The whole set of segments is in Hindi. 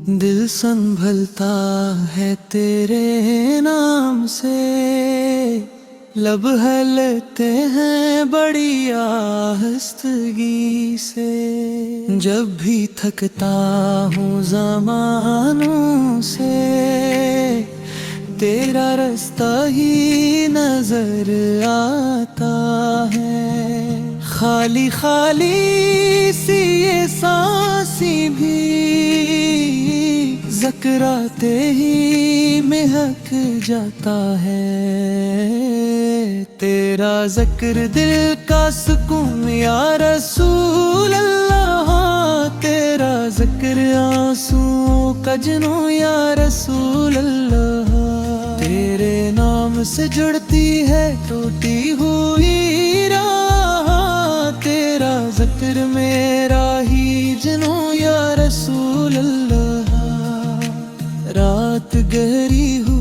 दिल संभलता है तेरे नाम से, लब हलते हैं बड़ी आहिस्तगी से। जब भी थकता हूँ ज़मानों से, तेरा रास्ता ही नजर आता है। खाली खाली सी ये सांसी भी ज़िक्राते ही महक जाता है। तेरा ज़िक्र दिल का सुकून या रसूल अल्लाह, तेरा ज़िक्र आंसुओं का जुनून या रसूल अल्लाह। तेरे नाम से जुड़ती है टूटी हुई राह, तेरा ज़िक्र मेरा ही जुनून या रसूल अल्लाह। रात गहरी हो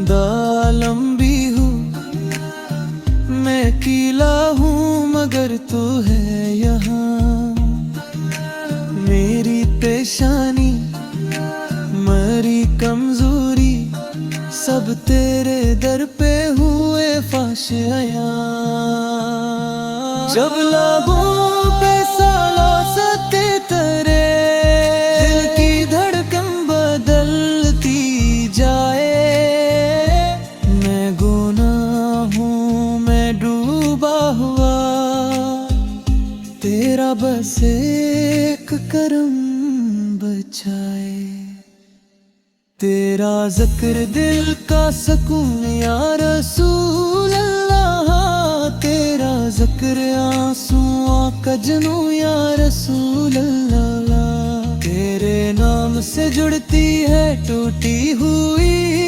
दालम भी हो, मैं अकेला हूँ मगर तू है यहाँ। मेरी पेशानी मरी कमजोरी, सब तेरे दर पे हुए फाश आया। जब लाबों पे साला सते तरे, दिल की धड़कन बदलती जाए। मैं गुनाह हूँ मैं डूबा हुआ, तेरा बस एक करम बचाए। तेरा ज़िक्र दिल का सुकून या रसूल अल्लाह, तेरा ज़िक्र आंसुओं का जुनून या रसूल अल्लाह। तेरे नाम से जुड़ती है टूटी हुई